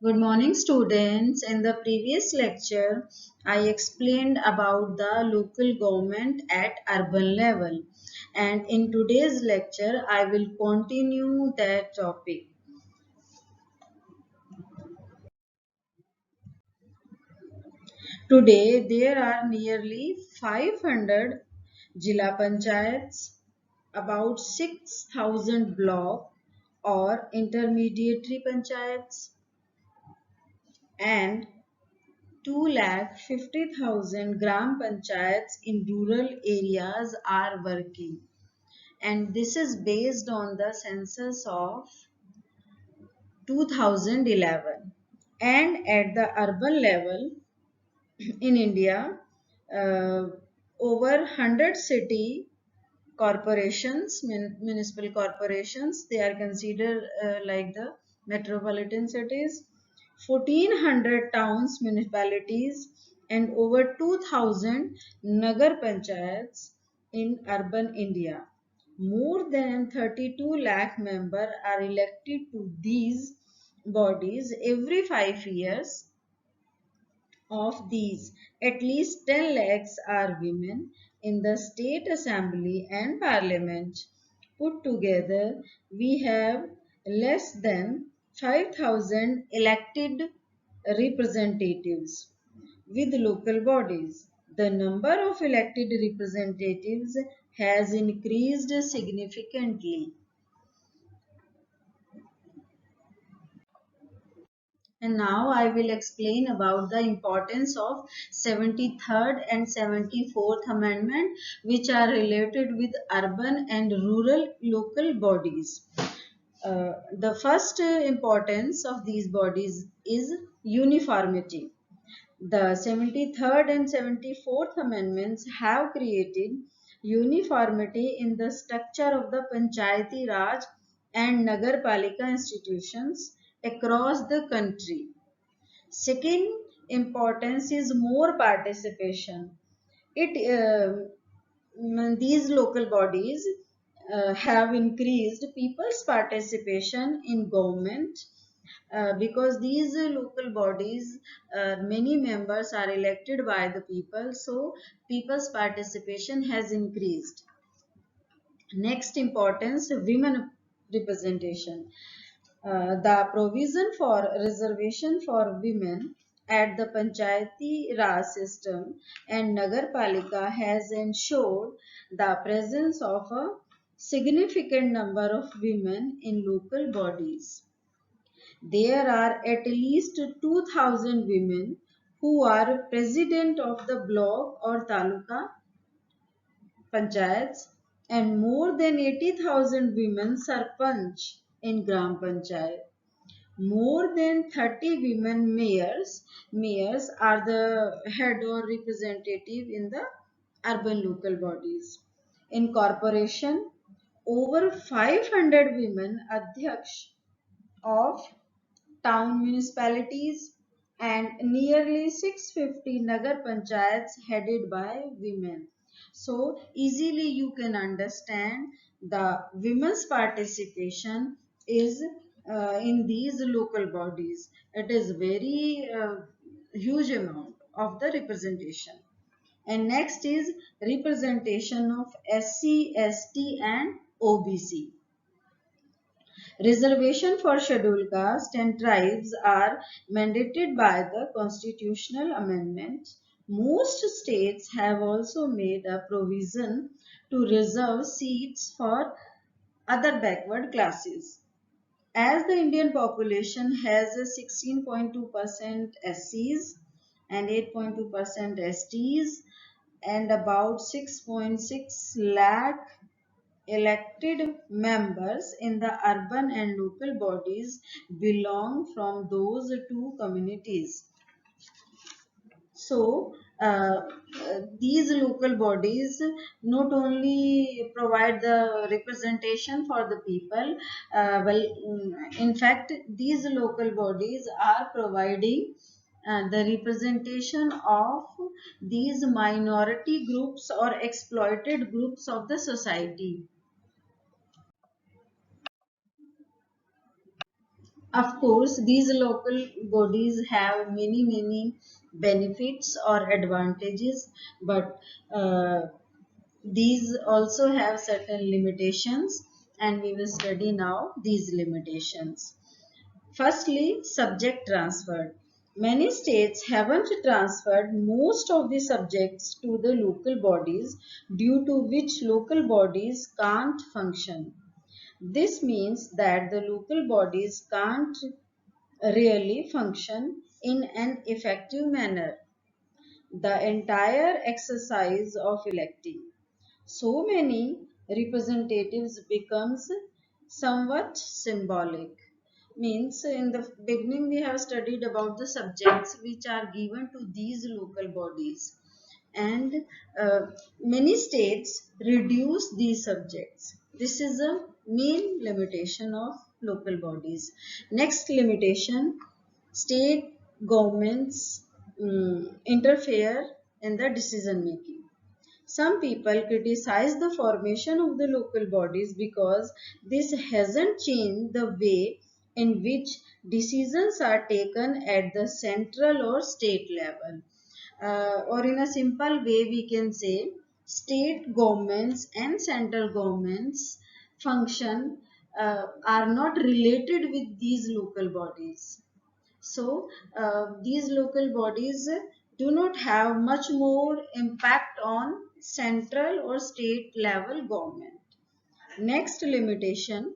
Good morning, students. In the previous lecture, I explained about the local government at urban level. And in today's lecture, I will continue that topic. Today, there are nearly 500 Jila Panchayats, about 6,000 block or intermediary panchayats, and 2,50,000 gram panchayats in rural areas are working, and this is based on the census of 2011. And at the urban level in India, uh, over 100 city corporations, municipal corporations, they are considered like the metropolitan cities, 1400 towns, municipalities, and over 2000 nagar panchayats in urban India. More than 32 lakh members are elected to these bodies every 5 years. Of these, at least 10 lakhs are women in the state assembly and parliament. Put together, we have less than 5,000 elected representatives with local bodies. The number of elected representatives has increased significantly. And now I will explain about the importance of 73rd and 74th Amendment, which are related with urban and rural local bodies. The first importance of these bodies is uniformity. The 73rd and 74th Amendments have created uniformity in the structure of the Panchayati Raj and Nagarpalika institutions across the country. Second importance is more participation. These local bodies have increased people's participation in government because these local bodies, many members are elected by the people, so people's participation has increased. Next importance, women representation. The provision for reservation for women at the Panchayati Raj system and Nagarpalika has ensured the presence of a significant number of women in local bodies. There are at least 2,000 women who are president of the block or taluka panchayats and more than 80,000 women sarpanch in gram panchayat. More than 30 women mayors are the head or representative in the urban local bodies. In corporation, over 500 women adhyaksh of town municipalities and nearly 650 nagar panchayats headed by women. So easily you can understand the women's participation is in these local bodies. It is very huge amount of the representation. And next is representation of SC, ST and OBC. Reservation for scheduled caste and tribes are mandated by the constitutional amendment. Most states have also made a provision to reserve seats for other backward classes. As the Indian population has a 16.2% SCs and 8.2% STs and about 6.6 lakh elected members in the urban and local bodies belong from those two communities. So, these local bodies not only provide the representation for the people, in fact, these local bodies are providing the representation of these minority groups or exploited groups of the society. Of course, these local bodies have many benefits or advantages, but uh, these also have certain limitations, and we will study now these limitations. Firstly, subject transfer. Many states haven't transferred most of the subjects to the local bodies, due to which local bodies can't function. This means that the local bodies can't really function in an effective manner. The entire exercise of electing so many representatives becomes somewhat symbolic. Means in the beginning we have studied about the subjects which are given to these local bodies, and uh, many states reduce these subjects. This is a main limitation of local bodies. Next limitation: state governments interfere in the decision making. Some people criticize the formation of the local bodies because this hasn't changed the way in which decisions are taken at the central or state level. Or in a simple way, we can say state governments and central governments function are not related with these local bodies. So these local bodies do not have much more impact on central or state level government. Next limitation: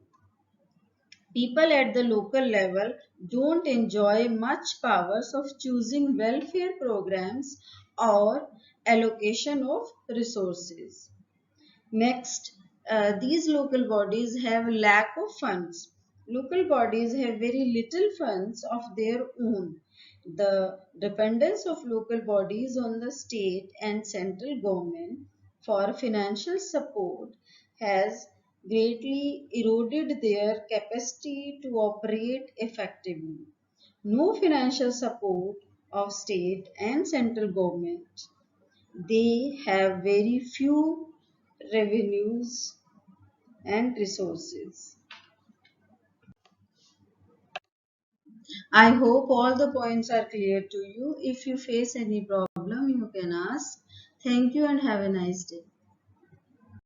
people at the local level don't enjoy much powers of choosing welfare programs or allocation of resources. Next, these local bodies have lack of funds. Local bodies have very little funds of their own. The dependence of local bodies on the state and central government for financial support has greatly eroded their capacity to operate effectively. No financial support of state and central government, they have very few revenues and resources. I hope all the points are clear to you. If you face any problem, you can ask. Thank you and have a nice day.